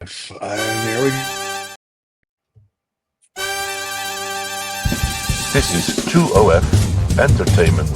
There we go. This is 2OF Entertainment.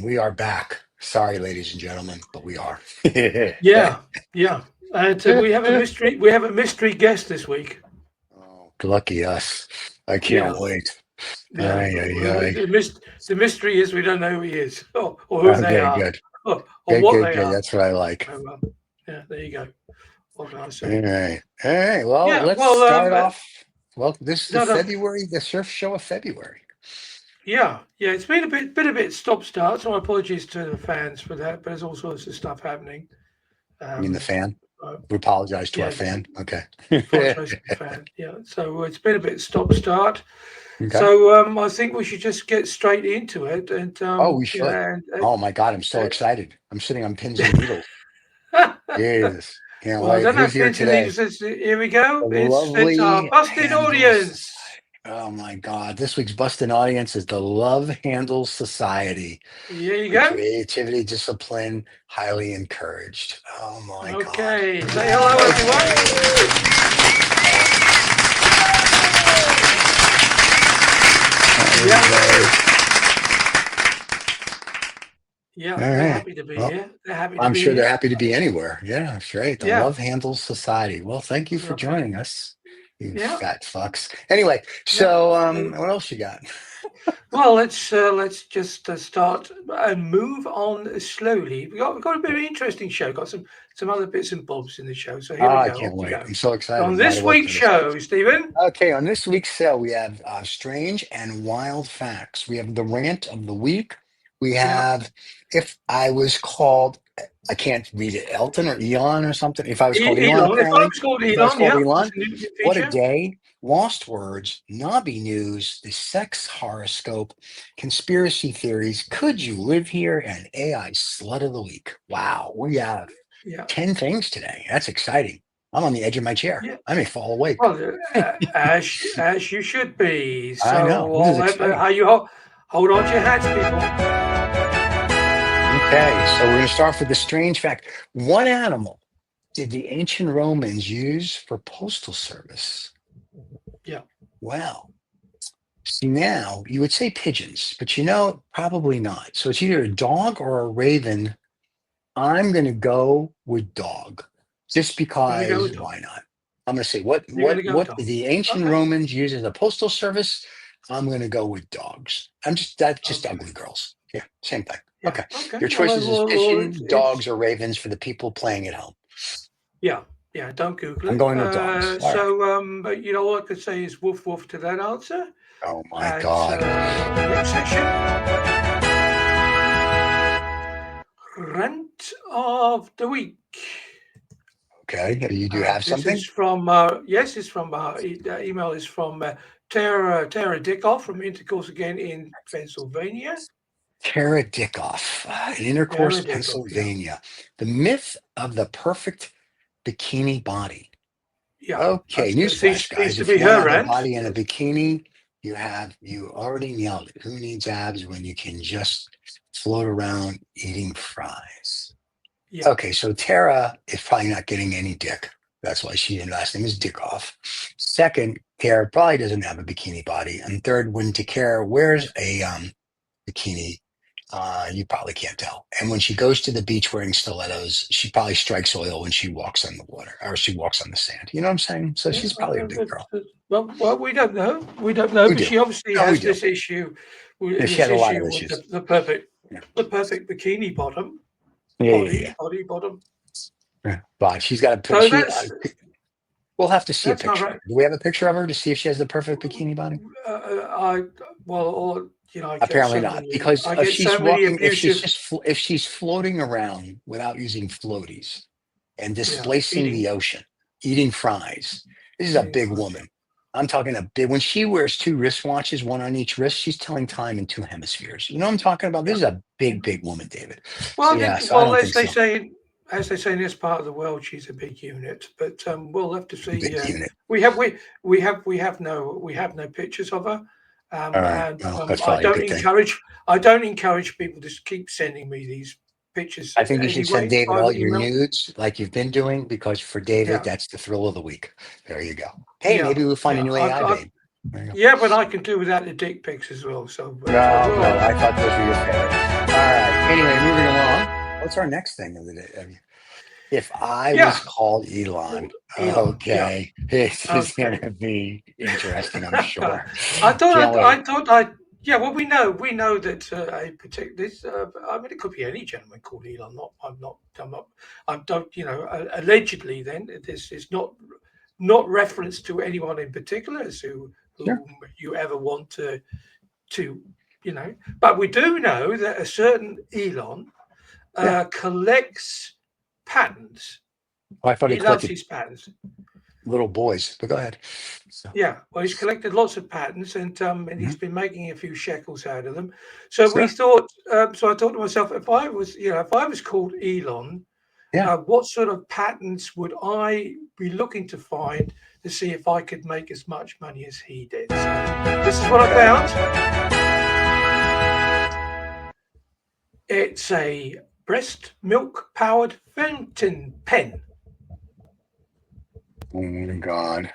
We are back. Sorry, ladies and gentlemen, but we are. Yeah. And we have a mystery. We have a mystery guest this week. Oh, lucky us. I can't wait. Yeah. Aye. The mystery is we don't know who he is or who they are. Good. Or Good, what good, they good. are. That's what I like. Yeah, there you go. What can I say? All right. Well, let's start off. Well, this is February, the surf show of February. Yeah. It's been a bit stop-start, so apologies to the fans for that, but there's all sorts of stuff happening. I mean, the fan? We apologize to our fan. Okay. Apologize to the fan. Yeah. So it's been a bit stop-start. Okay. So I think we should just get straight into it. And we should. Oh my God, I'm so excited. I'm sitting on pins and needles. Jesus. Can't wait. Who's here today? Here we go. It's our busted audience. Oh my God. This week's busted audience is the Love Handles Society. Here you go. Creativity, discipline, highly encouraged. Oh my God. Okay. Say hello, everyone. Yeah, they're happy to be here. I'm sure they're happy to be anywhere. Yeah, that's right. The Love Handles Society. Well, thank you for joining us, you fat fucks. Anyway, so what else you got? Well, let's just start and move on slowly. We've got a very interesting show. Got some other bits and bobs in the show. So here we go. I can't wait. I'm so excited. On this week's show, Stephen. Okay, on this week's show, we have strange and wild facts. We have the rant of the week. We have If I Was Called, I can't read it, Elton or Elon or something. If I Was Called Elon. If I Was Called Elon. What a day. Lost words, knobby news, the sex horoscope, conspiracy theories. Could you live here? And AI slut of the week. Wow, we have 10 things today. That's exciting. I'm on the edge of my chair. Yeah. I may fall awake. Well, as you should be. So I know. Hold on to your hats, people. Okay, so we're going to start with the strange fact. What animal did the ancient Romans use for postal service? Yeah. Well, see, now you would say pigeons, but probably not. So it's either a dog or a raven. I'm going to go with dog, just because why not? I'm going to say what did the ancient Romans use as a postal service? I'm going to go with dogs. That's just ugly girls. Yeah, same thing. Yeah. Okay. Your choices is pigeons, dogs, or ravens for the people playing at home. Yeah, don't Google it. I'm going with dogs. But you know what I could say is woof woof to that answer. Oh my God. Next section. Rant of the week. Okay, you do have something? This is from it's from email is from Tara Dickoff from Intercourse again in Pennsylvania. Tara Dickoff, in Intercourse, Pennsylvania. The myth of the perfect bikini body. Yeah. Okay, newsflash, guys. If you have a body in a bikini, you already nailed it. Who needs abs when you can just float around eating fries? Yeah. Okay, so Tara is probably not getting any dick. That's why her last name is Dickoff. Second, Tara probably doesn't have a bikini body. And third, when Tara wears a bikini, you probably can't tell. And when she goes to the beach wearing stilettos, she probably strikes oil when she walks on the water or she walks on the sand. You know what I'm saying? So she's probably a big girl. Well, we don't know. But she obviously has this issue. She had a lot of issues. The perfect bikini bottom. Body bottom. Yeah, but she's got a picture. We'll have to see a picture. Right. Do we have a picture of her to see if she has the perfect bikini body? Apparently not, because if she's floating around without using floaties and displacing the ocean, eating fries, this is a big woman. I'm talking a big. When she wears 2 wristwatches, one on each wrist, she's telling time in 2 hemispheres. You know what I'm talking about? This is a big, big woman, David. So, Well, yeah. So I don't as think they so. say, in this part of the world, she's a big unit. But we'll have to see. Big unit. We have no pictures of her. All right. And Well, that's probably a good thing. I don't encourage people to keep sending me these pictures. I think you should send David all your email. nudes like you've been doing, because for David, that's the thrill of the week. There you go. Hey, maybe we'll find a new AI babe. Yeah, but I can do without the dick pics as well. So no, I thought those were your favorite. All right. Anyway, moving along. What's our next thing of the day? If I was called Elon, okay, this is going to be interesting, I'm sure. Well, we know that a particular. I mean, it could be any gentleman called Elon. Allegedly, then this is not reference to anyone in particular who you ever want to. But we do know that a certain Elon collects patents. I thought he loves his patents. Little boys, but go ahead. So. Yeah, well, he's collected lots of patents, and he's been making a few shekels out of them. So we thought. So I thought to myself, if I was called Elon, what sort of patents would I be looking to find to see if I could make as much money as he did? So this is what I found. It's a breastmilk powered fountain pen. Oh my God.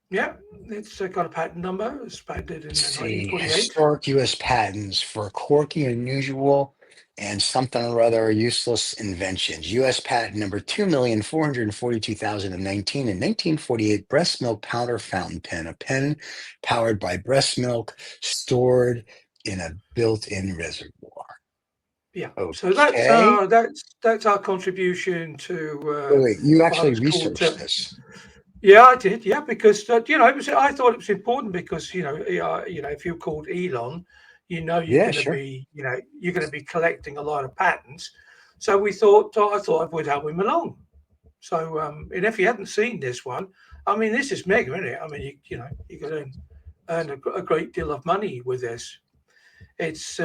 Yeah, it's got a patent number. It's patented in 1948. Historic U.S. patents for quirky, unusual, and something or other useless inventions. U.S. patent number 2,442,019 in 1948. Breast milk powder fountain pen. A pen powered by breast milk stored in a built-in reservoir. Yeah. Okay. So that's our contribution to. Wait, you actually researched this? Yeah, I did. Yeah, because I thought it was important because if you're called Elon, you're going to be collecting a lot of patents. So I thought it would help him along. So and if you hadn't seen this one, I mean, this is mega, isn't it? I mean, you can earn a great deal of money with this. It's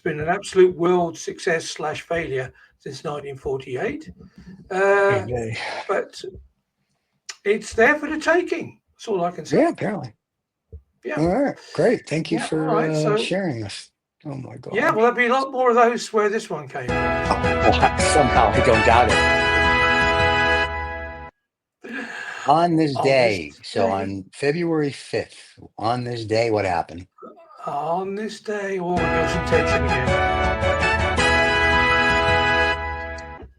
been an absolute world success / failure since 1948. But it's there for the taking. That's all I can say. Yeah, apparently. Yeah. All right. Great. Thank you for sharing this. Oh my God. Yeah, well, there'll be a lot more of those where this one came from. Somehow I don't doubt it. On this day, on February 5th, on this day, what happened? On this day, we got some tension again.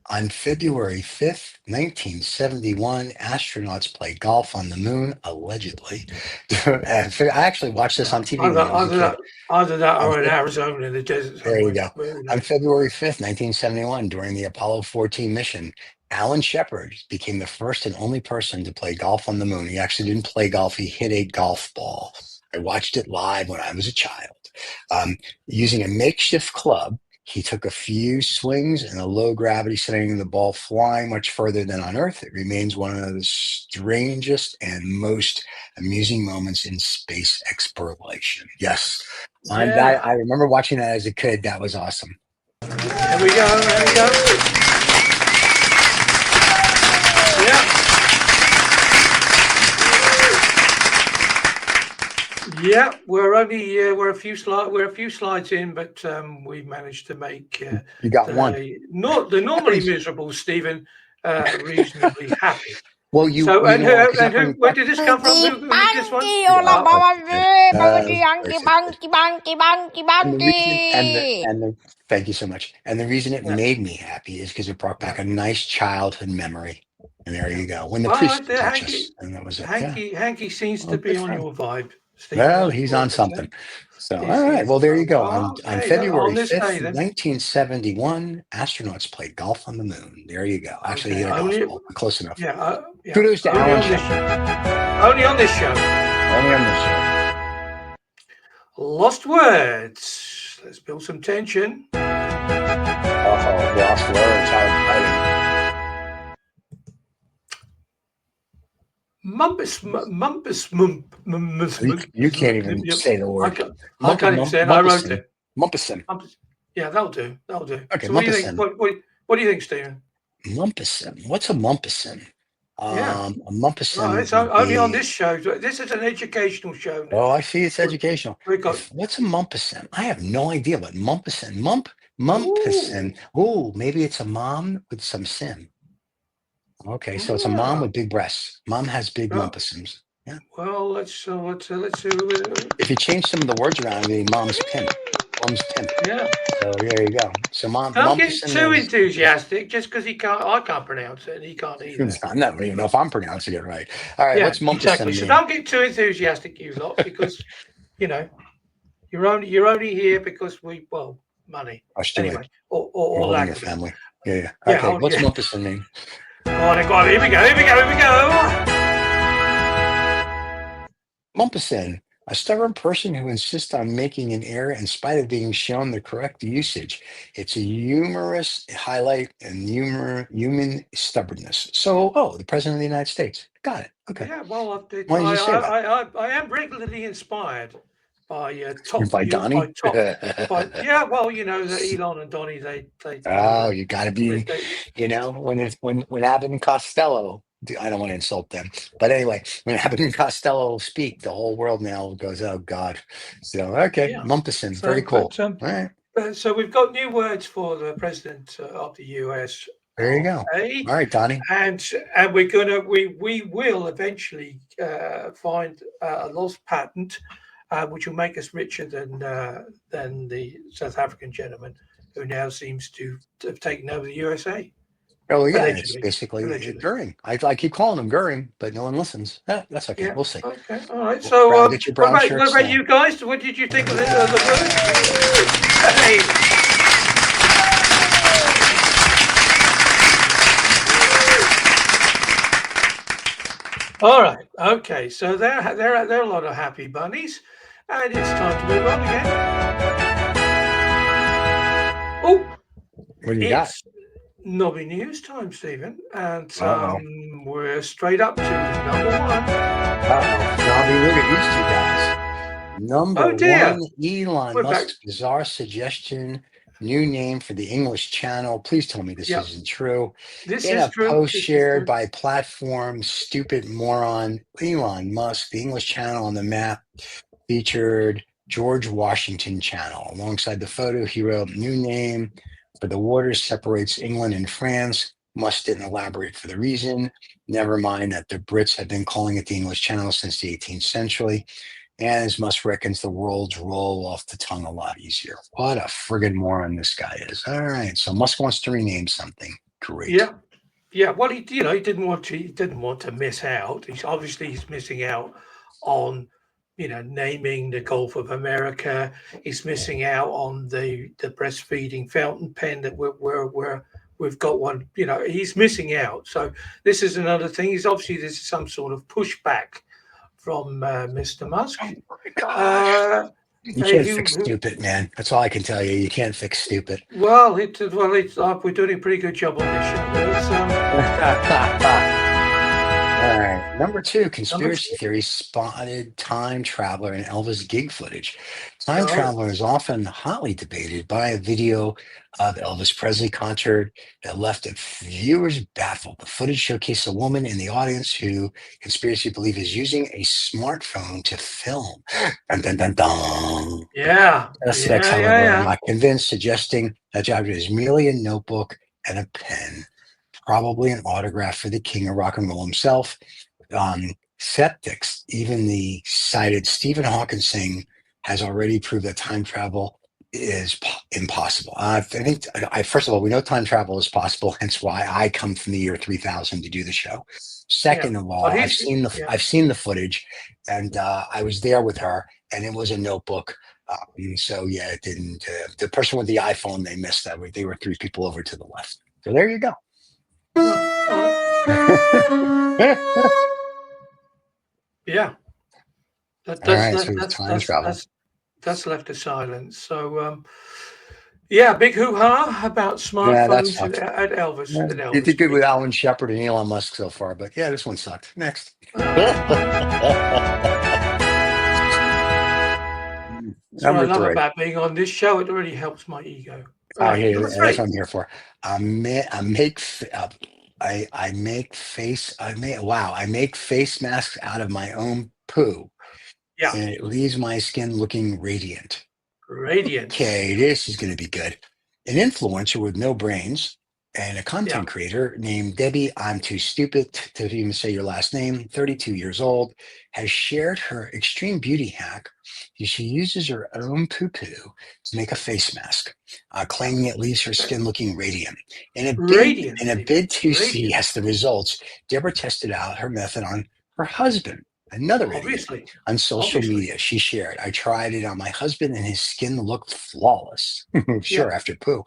On February 5th, 1971, astronauts play golf on the moon, allegedly. I actually watched this on TV when I was a kid. Either that or in Arizona in the desert. There you go. On February 5th, 1971, during the Apollo 14 mission, Alan Shepard became the first and only person to play golf on the moon. He actually didn't play golf. He hit a golf ball. I watched it live when I was a child. Using a makeshift club, he took a few swings in a low gravity, sending the ball flying much further than on Earth. It remains one of the strangest and most amusing moments in space exploration. Yes. I remember watching that as a kid. That was awesome. There we go. Yeah, we're a few slides in, but we managed to make you got one. Not the normally miserable Stephen reasonably happy. Well, where did this come from? Who did this one? Thank you so much. And the reason it made me happy is because it brought back a nice childhood memory. And there you go. When the priest touched us, and that was it. Hanky seems to be on your vibe. Steve, well, he's on something. So, all right. Well, there you go. On February 5th, 1971, astronauts played golf on the moon. There you go. Actually, he hit a golf ball. Close enough. Yeah. Kudos to Alan. Only on this show. Lost words. Let's build some tension. Lost words. How exciting. You can't even say the word. I can't even say it. I wrote it. Mumpison. Yeah, that'll do. That'll do. Okay, so what do you think? What do you think, Stephen? Mumpison. What's a mumpison? Yeah. A mumpison. It's only on this show. This is an educational show now. Oh, I see. It's educational. What's a mumpison? I have no idea what mumpison. Mumpison. Oh, maybe it's a mom with some sin. Okay, so it's a mom with big breasts. Mom has big mumpissons. Yeah. Well, let's see. If you change some of the words around, it'd be mom's pimp. Mom's pimp. Yeah. So there you go. So don't get too enthusiastic just because I can't pronounce it and he can't either. I never even know if I'm pronouncing it right. All right, what's mumpison exactly. So don't get too enthusiastic, you lot, because you're only here because money. Anyway, or lack your of family. Yeah. Okay, what's mumpison mean? Oh, here we go. Mumpison, a stubborn person who insists on making an error in spite of being shown the correct usage. It's a humorous highlight and human stubbornness. So, the President of the United States. Got it. Okay. Yeah, well, why did you say that? I am regularly inspired by Donnie. Yeah, well, the Elon and Donnie, they you got to be, when Abbott and Costello. I don't want to insult them, but anyway, when Abbott and Costello speak, the whole world now goes, "Oh God!" So mumpison, very cool. All right. So we've got new words for the president of the US. There you go. All right, Donnie. And we will eventually find a lost patent, which will make us richer than the South African gentleman who now seems to have taken over the USA. Oh yeah, it's basically Goering. I keep calling him Goering, but no one listens. That's okay. We'll see. Okay, all right. So, what about you guys? What did you think of the word? Hey. All right. Okay. So there are a lot of happy bunnies, and it's time to move on again. Oh, what do you got? Nobby news time, Stephen, and we're straight up to number one. Nobby, look at these two guys. Number one, Elon Musk's bizarre suggestion, new name for the English channel. Please tell me this isn't true. This is true. Post shared by platform, stupid moron Elon Musk, the English channel on the map featured George Washington channel. Alongside the photo, he wrote new name for the waters separates England and France. Musk didn't elaborate for the reason. Never mind that the Brits have been calling it the English Channel since the 18th century. And as Musk reckons, the worlds roll off the tongue a lot easier. What a friggin' moron this guy is. All right, so Musk wants to rename something. Great. Yeah. Well, he didn't want to miss out. He's missing out on naming the Gulf of America. He's missing out on the breastfeeding fountain pen that we've got one. He's missing out. So this is another thing. This is some sort of pushback from Mr. Musk. Oh my gosh. You can't fix stupid, man. That's all I can tell you. You can't fix stupid. Well, we're doing a pretty good job on this show. All right. Number two, conspiracy theory spotted time traveler in Elvis gig footage. Time traveler is often hotly debated by a video of Elvis Presley concert that left viewers baffled. The footage showcased a woman in the audience who conspiracy believe is using a smartphone to film. Dun, dun, dun, dun. Yeah. Suspects, however, are not convinced, suggesting that the object is merely a notebook and a pen. Probably an autograph for the king of rock and roll himself. Skeptics, even the cited Stephen Hawking, has already proved that time travel is impossible. I think, first of all, we know time travel is possible, hence why I come from the year 3000 to do the show. Second of all, I've seen the footage, and I was there with her, and it was a notebook. So yeah, it didn't. The person with the iPhone, they missed that. They were three people over to the left. So there you go. Yeah, that's left a silence. So Yeah, big hoo-ha about Yeah, that smartphones sucked. at Elvis. Yeah, At you Elvis, did good with please. Alan Shepard and Elon Musk so far, but yeah, this one sucked. Next. That's what I Number love 3. about being on this show. It really helps my ego. I Right, hear number that's 3. what I'm here for. I make I make f- I make face I make wow I make face masks out of my own poo, Yeah, and it leaves my skin looking radiant. radiance. Okay, this is going to be good. An influencer with no brains and a Yeah, content creator named Debbie, I'm too stupid to even say your last name, 32 years old, has shared her extreme beauty hack. She uses her own poo poo to make a face mask, claiming it leaves her skin looking radiant. In radiance. a Even bid to see radiance. the results, Deborah tested out her method on her husband, another idiot. Obviously, On social obviously. media, she shared, I tried it on my husband and his skin looked flawless. Yeah, Sure, after poo.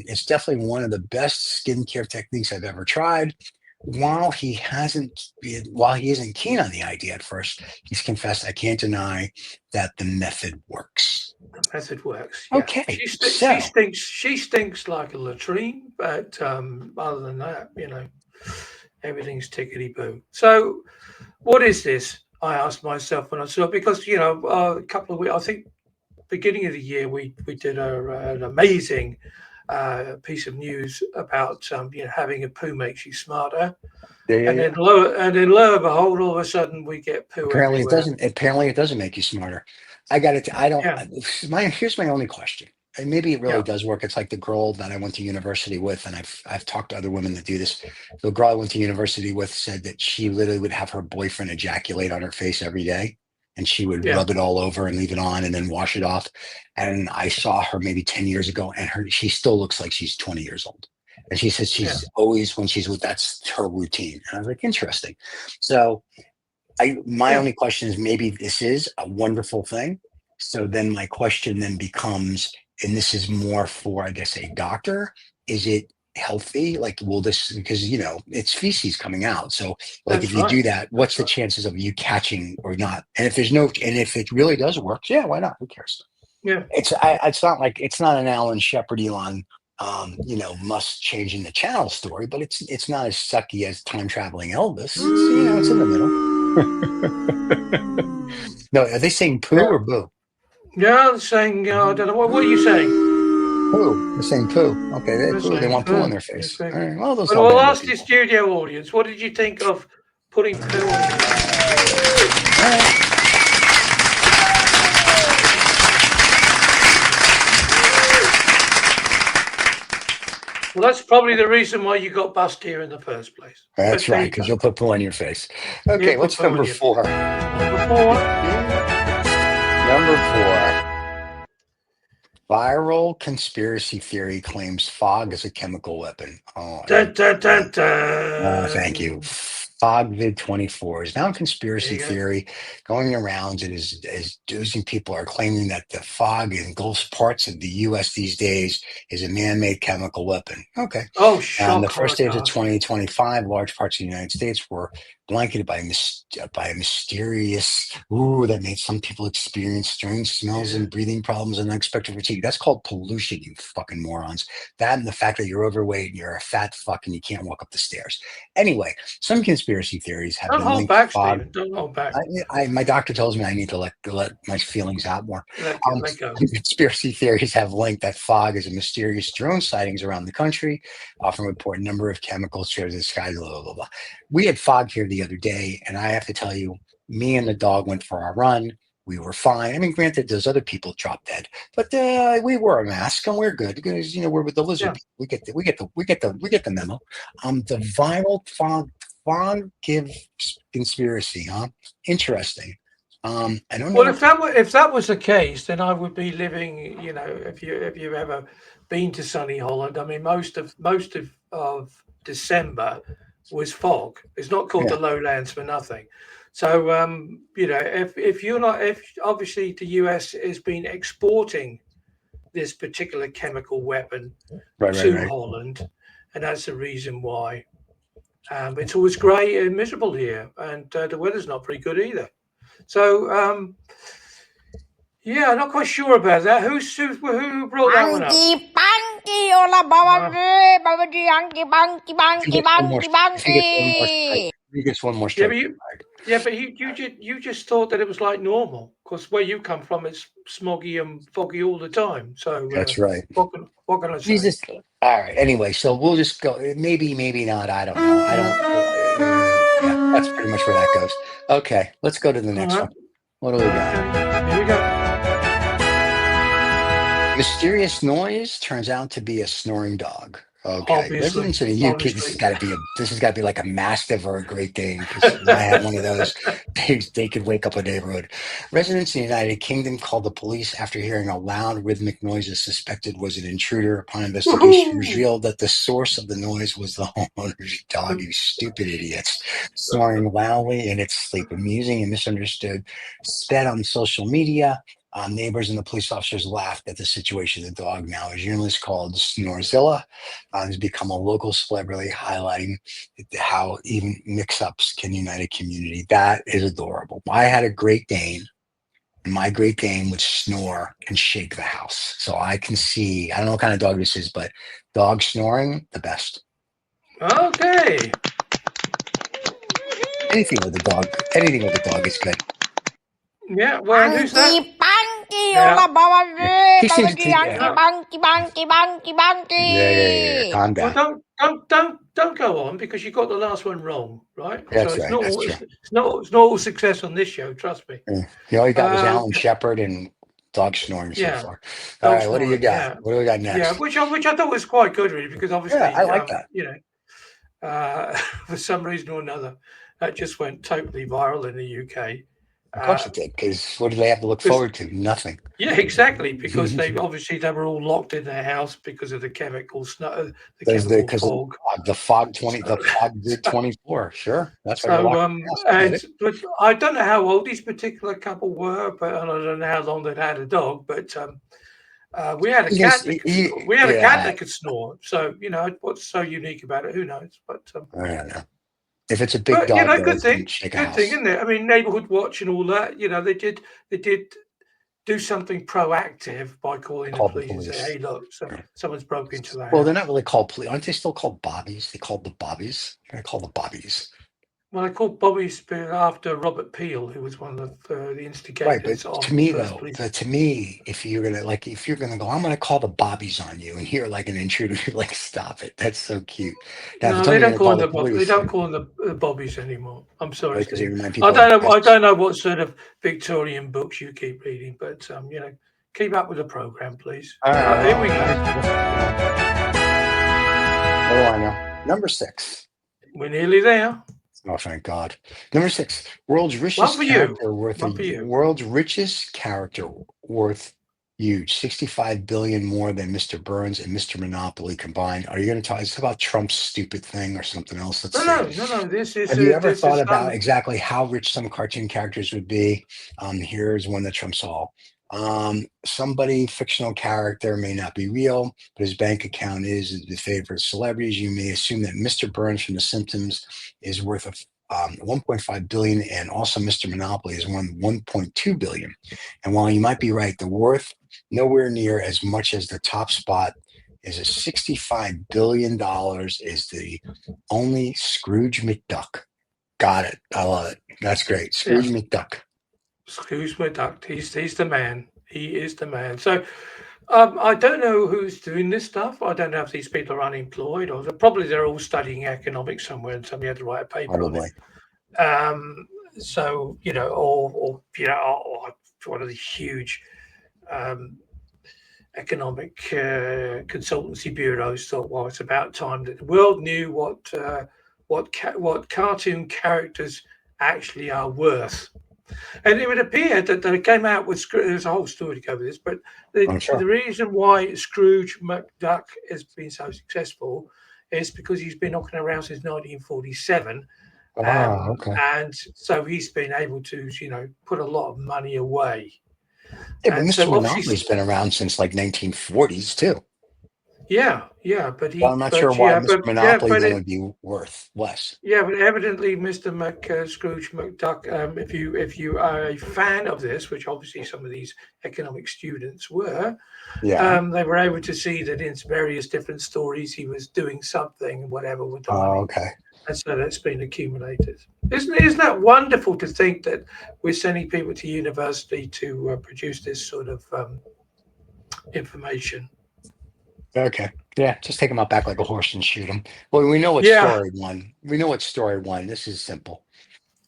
It's definitely one of the best skincare techniques I've ever tried. While he isn't keen on the idea at first, he's confessed, I can't deny that the method works. the method works. Yeah, Okay, she so stinks. She stinks like a latrine. But other than that, everything's tickety boo. So, what is this? I asked myself when I saw it because a couple of weeks. I think beginning of the year we did an amazing piece of news about having a poo makes you smarter, yeah, and yeah. lo and behold, all of a sudden we get poo Apparently it everywhere. doesn't. Apparently it doesn't make you smarter. I got it. I don't. Yeah, Here's my only question. And maybe it really yeah, does work. It's like the girl that I went to university with, and I've talked to other women that do this. The girl I went to university with said that she literally would have her boyfriend ejaculate on her face every day, and she would yeah, rub it all over and leave it on, and then wash it off. And I saw her maybe 10 years ago, and she still looks like she's 20 years old. And she says yeah. she's always when she's with that's her routine. And I was like, interesting. So my Yeah. only question is maybe this is a wonderful thing. So then my question then becomes, and this is more for I guess a doctor, is it healthy? Like will this because it's feces coming out. So like if That's you right. do that, what's That's the right. chances of you catching or not? And if it really does work, yeah, why not? Who cares? Yeah. It's not an Alan Shepard Elon Musk changing the channel story, but it's not as sucky as time traveling Elvis. It's in the middle. No, are they saying poo Yeah. or boo? Yeah. Saying, I don't know. What are you saying? Poo. They're saying poo. Okay, they They're poo. They saying want poo on poo. their They're face. saying. All right. Well, those But are we'll bad ask the people. studio audience, what did you think of putting poo on your face? All right. Well, that's probably the reason why you got bust here in the first place. But That's there right, you go. because you'll put poo on your face. You Okay, put what's poo on number your 4? number 4. Number 4. Viral conspiracy theory claims fog is a chemical weapon. Oh, I Dun, hate dun, that. dun, Thank you. dun. FogVid24 is now a There conspiracy you go. theory going around. It is dozing people are claiming that the fog engulfs parts of the U.S. these days is a man-made chemical weapon. Okay. Oh, The shock first days of horror. 2025, large parts of the United States were blanketed by a mysterious, ooh, that made some people experience strange smells Yeah. and breathing problems and unexpected fatigue. That's called pollution, you fucking morons. That and the fact that you're overweight and you're a fat fuck and you can't walk up the stairs. Anyway, some conspiracy theories have Don't been hold linked to back, fog. Stephen. Don't hold back. My doctor tells me I need to let my feelings out more. Um, Let go. conspiracy theories have linked that fog is a mysterious drone sightings around the country, often report a number of chemicals shared in the sky, blah, blah, blah, blah. We had fog here the other day, and I have to tell you, me and the dog went for our run. We were fine. I mean, granted, there's other people dropped dead, but we wore a mask and we're good because we're with the lizard Yeah. people. We get the memo. The viral fog give conspiracy, huh? Interesting. I don't Well, know. if that was the case, then I would be living. If you've ever been to sunny Holland, I mean, most of December was fog. It's not called Yeah, the lowlands for nothing. So if you're not, if obviously the US has been exporting this particular chemical weapon right, right, to right. Holland, and that's the reason why. It's always grey and miserable here, and the weather's not very good either. So Yeah, I'm not quite sure about that. Who brought that one up? He gets one more Yeah, strike. but you just thought that it was like normal because where you come from, it's smoggy and foggy all the time. So That's right. What can I say? Jesus. All right. Anyway, so we'll just go. Maybe, maybe not. I don't know. I don't. Yeah, that's pretty much where that goes. Okay, let's go to the next one. What do we got? Here we go. Mysterious noise turns out to be a snoring dog. Okay, Obviously, residents in the UK. This has got to be like a Mastiff or a Great Dane. Because I had one of those. They could wake up a neighborhood. Residents in the United Kingdom called the police after hearing a loud rhythmic noise that suspected was an intruder. Upon investigation, revealed that the source of the noise was the homeowner's dog. You stupid idiots! Snoring loudly in its sleep, amusing and misunderstood. Sped on social media. Neighbors and the police officers laughed at the situation. The dog, now a journalist called Snorzilla, has become a local celebrity, highlighting how even mix-ups can unite a community. That is adorable. I had a Great Dane, and my Great Dane would snore and shake the house. So I can see, I don't know what kind of dog this is, but dog snoring, the best. Okay. Anything with a dog is good. Yeah, well, who's that? He seems to yeah. Calm down. Well, don't go on because you got the last one wrong, right? That's so right. It's not all success on this show. Trust me. Yeah. All you got was Alan Shepard and dog snoring so far. All right, what do you got? Yeah. What do we got next? Yeah, which I thought was quite good, really, because obviously, I like that. For some reason or another, that just went totally viral in the UK. Of course it did, because what do they have to look forward to? Nothing. Yeah, exactly, because they were all locked in their house because of the chemical snow, fog. The fog 24. Sure, that's so. But I don't know how old this particular couple were, but I don't know how long they'd had a dog. But we had a cat. That could snore. So what's so unique about it? Who knows? But I don't know. If it's a big dog, good thing, isn't it? I mean, neighborhood watch and all that. They did do something proactive by calling the police and say, "Hey, look, someone's broke into the house." Well, they're not really called police, aren't they? Still called bobbies? They called the bobbies. They're called the bobbies. Well, I called bobbies after Robert Peel, who was one of the instigators. Right, but to me, if you're gonna go, I'm gonna call the bobbies on you, and you're like an intruder. You're like, stop it. That's so cute. Now, no, they don't call them the bobbies anymore. I'm sorry. I don't know what sort of Victorian books you keep reading, but keep up with the program, please. Here we go. What do I know? Number 6. We're nearly there. Oh, thank God. Number 6, world's richest character worth huge, 65 billion more than Mr. Burns and Mr. Monopoly combined. Are you going to tell us about Trump's stupid thing or something else? No. Have you ever thought about exactly how rich some cartoon characters would be? Here's one that trumps all. Somebody, fictional character, may not be real, but his bank account is the favorite celebrities. You may assume that Mr. Burns from The Simpsons is worth 1.5 billion, and also Mr. Monopoly is worth 1.2 billion. And while you might be right, the worth nowhere near as much as the top spot is a $65 billion is the only Scrooge McDuck. Got it. I love it. That's great. Scrooge McDuck. Scrooge McDuck. He's the man. He is the man. So I don't know who's doing this stuff. I don't know if these people are unemployed or probably they're all studying economics somewhere and somebody had to write a paper on it. So, or one of the huge economic consultancy bureaus thought, well, it's about time that the world knew what cartoon characters actually are worth. And it would appear that they came out with there's a whole story to go with this, but the reason why Scrooge McDuck has been so successful is because he's been knocking around since 1947. And so he's been able to, put a lot of money away. Yeah, but Mr. Monopoly's been around since like 1940s too. Yeah, but Well, I'm not sure why Mr. Monopoly then would be worth less. Yeah, but evidently, Mr. Scrooge McDuck, if you are a fan of this, which obviously some of these economic students were, they were able to see that in various different stories he was doing something, whatever, with the money. Okay. And so that's been accumulated. Isn't that wonderful to think that we're sending people to university to produce this sort of information? Okay. Yeah, just take him out back like a horse and shoot him. Well, we know what story one. We know what story one. This is simple.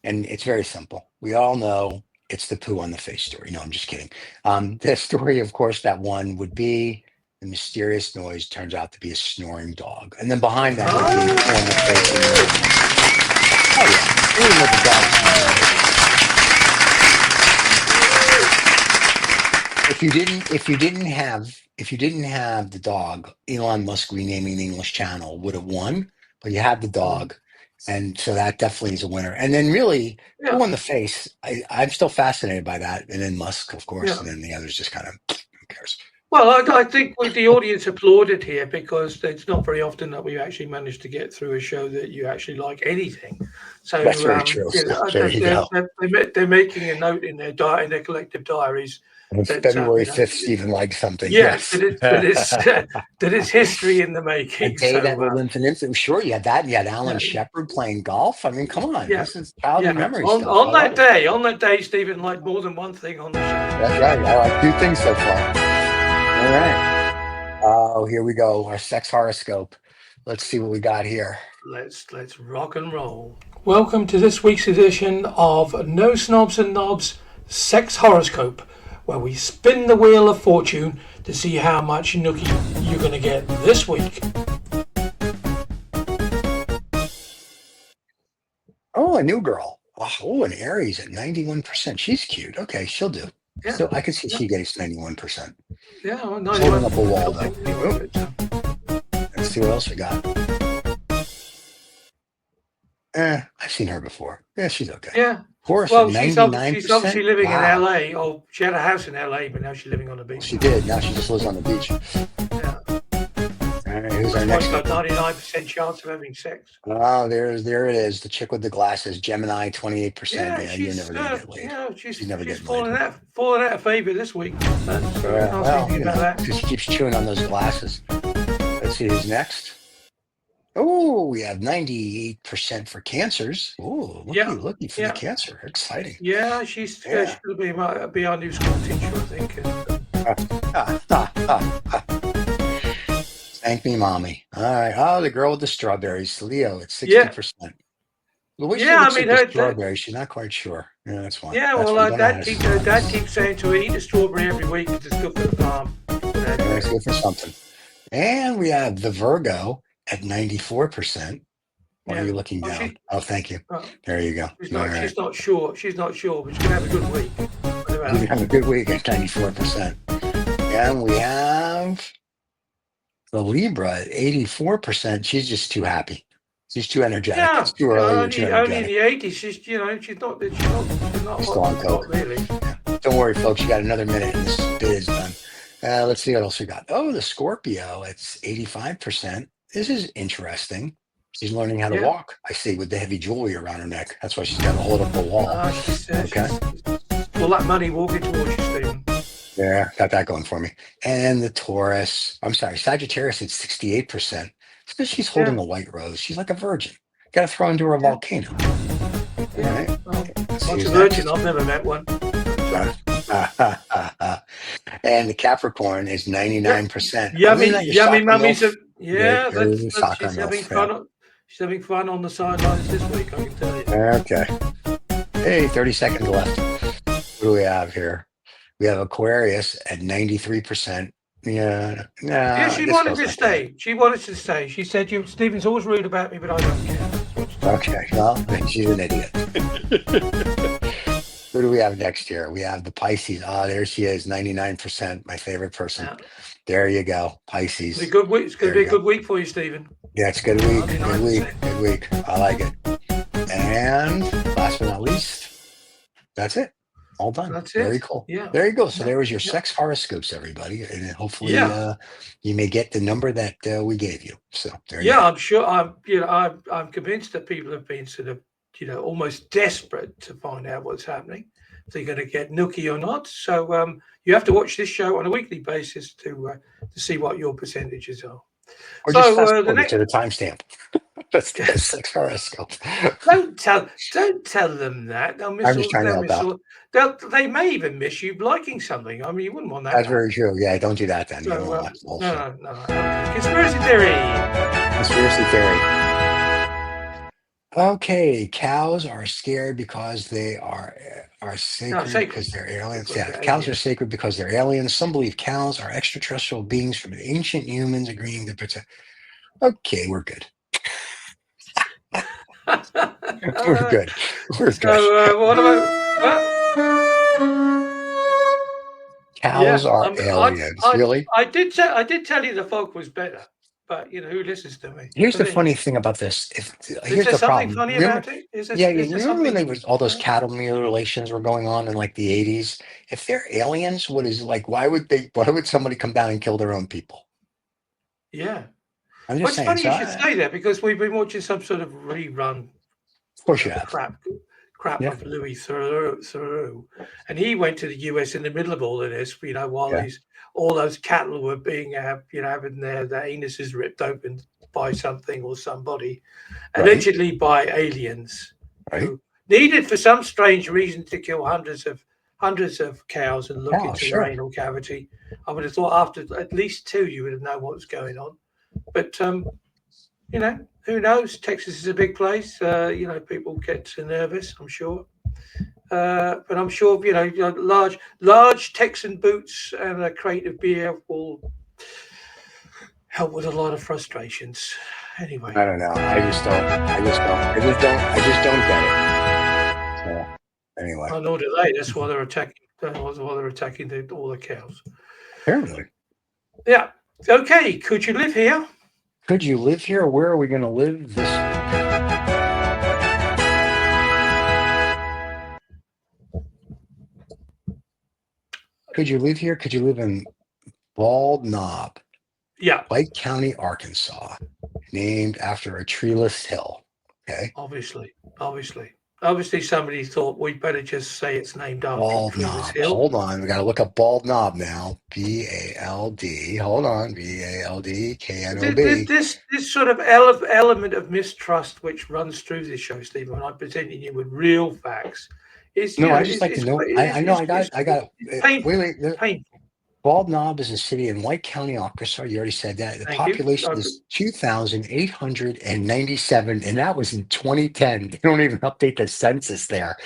And it's very simple. We all know it's the poo on the face story. No, I'm just kidding. The story, of course, that one would be the mysterious noise turns out to be a snoring dog. And then behind that would be poo on the face. Oh, yeah. We know the dog. If you didn't have the dog, Elon Musk renaming the English channel would have won, but you have the dog. And so that definitely is a winner. And then really, poo on the face, I'm still fascinated by that. And then Musk, of course, and then the others just kind of, who cares? Well, I think the audience applauded here because it's not very often that we actually manage to get through a show that you actually like anything. So that's very true. They're making a note in their collective diaries. And February 5th, Stephen liked something. Yes, that is history in the making. A day that will live in infamy. Sure, you had that. You had Alan Shepard playing golf. I mean, come on. This is childhood memory stuff. On that day, Stephen liked more than one thing on the show. That's right. I like 2 things so far. All right. Oh, here we go. Our sex horoscope. Let's see what we got here. Let's rock and roll. Welcome to this week's edition of No Snobs and Knobs Sex Horoscope, where we spin the wheel of fortune to see how much nookie you're going to get this week. Oh, a new girl. Oh, an Aries at 91%. She's cute. Okay, she'll do. Yeah. So I can see she gets 91%. Yeah, well, no, holding up a wall though. Let's see what else we got. I've seen her before. Yeah, she's okay. Yeah. Horse, well, she's obviously living in LA. Oh, she had a house in LA, but now she's living on the beach. She did. Now she just lives on the beach. Yeah. All right, who's our next? Got 99% chance of having sex. Oh, there it is. The chick with the glasses, Gemini, 28%. Yeah, you're never gonna get laid. Yeah, she's falling out of favor this week. She keeps chewing on those glasses. Let's see who's next. Oh, we have 98% for cancers. Oh, looking for the cancer. Exciting. Yeah, she's going to be our new school teacher, I think. Thank me, mommy. All right. Oh, the girl with the strawberries, Leo, at 60%. The way she looks at the strawberry, she's not quite sure. Yeah, that's fine. Yeah, Dad keeps saying to her, eat a strawberry every week because it's good for the farm. It's good for something. And we have the Virgo at 94%. Why are you looking down? Thank you. There you go. She's not sure. She's not sure, but she's going to have a good week. She's going to have a good week at 94%. And we have the Libra at 84%. She's just too happy. She's too energetic. Yeah, it's too early. Only in the 80s. She's not still on coke. Really. Yeah. Don't worry, folks. You got another minute and this bit is done. Let's see what else we got. Oh, the Scorpio. It's 85%. This is interesting. She's learning how to walk. I see, with the heavy jewelry around her neck. That's why she's got to hold up the wall. Okay. All that money walking towards you, Stephen. Yeah, got that going for me. And the Taurus. I'm sorry, Sagittarius at 68%. It's because she's holding a white rose. She's like a virgin. Got to throw into a volcano. Yeah. All right. What's a virgin? I've never met one. And the Capricorn is 99%. Yummy mummies. She's having fun on the sidelines this week, I can tell you. Okay. Hey, 30 seconds left. What do we have here? We have Aquarius at 93%. Yeah, she wanted to stay. She wanted to stay. She said, Stephen's always rude about me, but I don't care. Okay, well, then she's an idiot. Who do we have next here? We have the Pisces. There she is, 99%, my favorite person. Yeah. There you go, Pisces. It's going to be a good week for you, Stephen. Yeah, it's a good week. Good week. I like it. And last but not least, that's it. All done. That's Very it. cool. Yeah. There you go. So Yeah. there was your Yeah. sex horoscopes, everybody, and hopefully Yeah. you may get the number that we gave you. So there you Yeah, go. I'm sure. I'm convinced that people have been sort of, almost desperate to find out what's happening. If they're going to get nookie or not. So you have to watch this show on a weekly basis to see what your percentages are. Or just fast So the forward next. to the timestamp. That's the sex horoscope. Don't tell them that. They'll miss I'm just all. trying to They'll help miss out. all. They may even miss you liking something. I mean, you wouldn't want that That's to happen. very true. Yeah, don't do that then. You So don't want to watch bullshit. no. Conspiracy theory. Conspiracy theory. Okay, cows are scared because they are sacred because they're aliens. Because Yeah, they're cows are aliens. sacred because they're aliens. Some believe cows are extraterrestrial beings from ancient humans agreeing to protect. Okay, we're good. We're good. We're good. So what about? Cows are aliens. Really? I did tell you the folk was better, but who listens to me? Here's the funny thing about this. Here's there the something problem. funny Remember, about it? Is there, yeah, is you there remember something? when there was all those cattle mutilations were going on in like the 80s? If they're aliens, why would somebody come down and kill their own people? Yeah. I'm just Well, it's saying. funny you should say that because we've been watching some sort of rerun Of course you have. crap of Louis Theroux, and he went to the US in the middle of all of this, while all those cattle were being, having their anuses ripped open by something or somebody, allegedly by aliens, who needed for some strange reason to kill hundreds of cows and look into their anal cavity. I would have thought after at least 2, you would have known what was going on, but who knows? Texas is a big place. People get nervous, I'm sure. But I'm sure, large Texan boots and a crate of beer will help with a lot of frustrations. Anyway. I don't know. I just don't get it. So, anyway. Oh, nor do they. That's why they're attacking. That's why they're attacking all the cows. Apparently. Yeah. Okay. Could you live here? Could you live here? Where are we going to live this? Could you live here? Could you live in Bald Knob? Yeah. White County, Arkansas, named after a treeless hill. Okay. Obviously, somebody thought we'd better just say it's named after Bald Knob. Hill. Hold on, we got to look up Bald Knob now. BALD. Hold on, BALDKNOB. This sort of element of mistrust which runs through this show, Stephen, when I'm presenting you with real facts. I just like to know. I got. Painful. Bald Knob is a city in White County, Arkansas. You already said that. The population is 2,897, and that was in 2010. They don't even update the census there.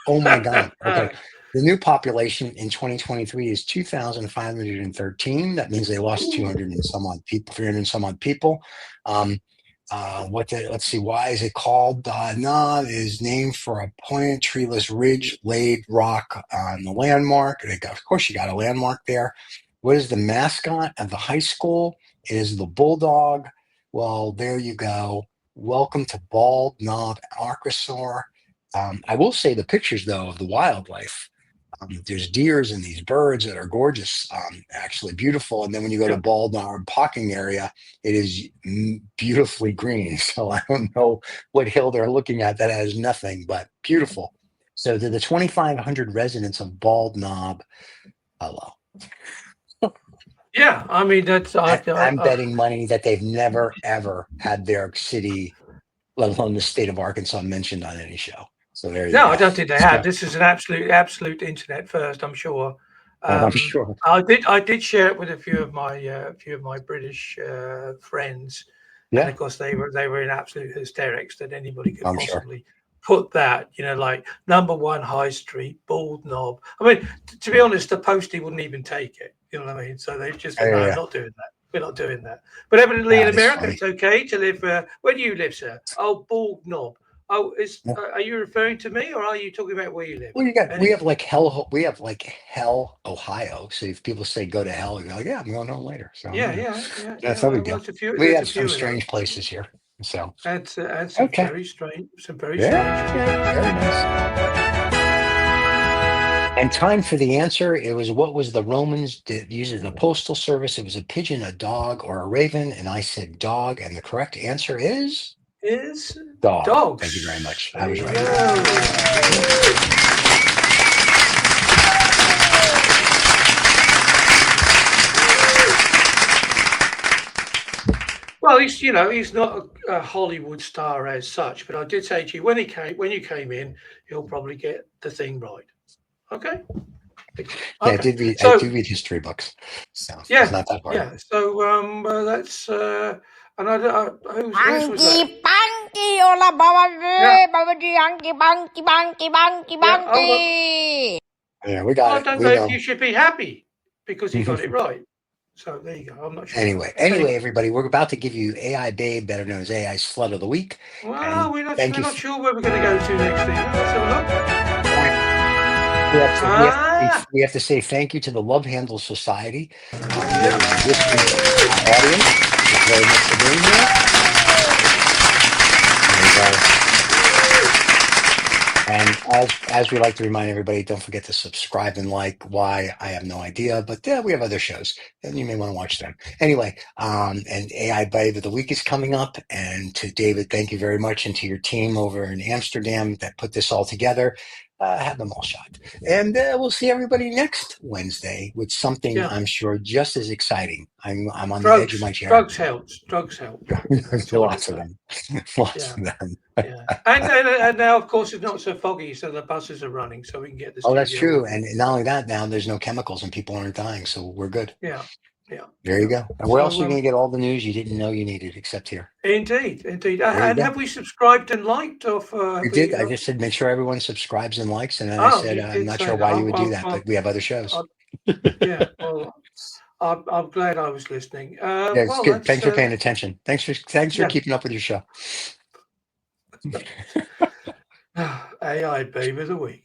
Oh my God. Okay. The new population in 2023 is 2,513. That means they lost 200 and some odd people, 300 and some odd people. Let's see, why is it called Knob? Is named for a pointed treeless ridge laid rock on the landmark. Of course, you got a landmark there. What is the mascot of the high school? It is the Bulldog. Well, there you go. Welcome to Bald Knob, Arkansas. I will say the pictures, though, of the wildlife. There's deers and these birds that are gorgeous, actually beautiful. And then when you go to Bald Knob parking area, it is beautifully green. So I don't know what hill they're looking at that has nothing but beautiful. So to the 2,500 residents of Bald Knob, hello. Yeah, I mean that's. I'm betting money that they've never ever had their city, let alone the state of Arkansas, mentioned on any show. So there you go. I don't think they have. This is an absolute internet first, I'm sure. I'm sure. I did share it with a few of my British friends, and of course they were in absolute hysterics that anybody could possibly put that, like number 1 High Street, Bald Knob. I mean, to be honest, the postie wouldn't even take it. You know what I mean? So they just said, no, I'm not doing that. We're not doing that. But evidently in America, it's okay to live. Where do you live, sir? Oh, Bald Knob. Oh, are you referring to me, or are you talking about where you live? Well, we have like hell, Ohio. So if people say go to hell, you're like, yeah, I'm going home later. So that's how we go. We have some strange places here. So that's some very strange. Very nice. And time for the answer. It was what was the Romans did uses the postal service? It was a pigeon, a dog, or a raven. And I said dog. And the correct answer is dog. Dogs. Thank you very much. There I was right. Well, he's not a Hollywood star as such, but I did say to you when you came in, he'll probably get the thing right. Okay. Yeah, I do read history books. So yeah, it's not that hard. Yeah. So that's and whose was that? Yeah, we got it. I don't know if you should be happy because he got it right. So there you go. I'm not sure. Anyway, everybody, we're about to give you AI Babe, better known as AI Slut of the Week. Well, we're not sure where we're going to go to next. Let's have a look. We have to say thank you to the Love Handle Society. This week's audience is very much for being here. And as we like to remind everybody, don't forget to subscribe and like. Why? I have no idea, but we have other shows, and you may want to watch them. Anyway, and AI Babe of the Week is coming up. And to David, thank you very much, and to your team over in Amsterdam that put this all together. Have them all shot. And we'll see everybody next Wednesday with something I'm sure just as exciting. I'm on the edge of my chair. Drugs help. Lots of them. Lots of them. Yeah. And now, of course, it's not so foggy, so the buses are running, so we can get this. Oh, that's true. And not only that, now there's no chemicals and people aren't dying, so we're good. Yeah. There you go. And where else are you going to get all the news you didn't know you needed except here? Indeed. And have we subscribed and liked? We did. I just said make sure everyone subscribes and likes, and then I said I'm not sure why you would do that, but we have other shows. Yeah. Well, I'm glad I was listening. It's good. Thanks for paying attention. Thanks for keeping up with your show. AI Babe of the Week.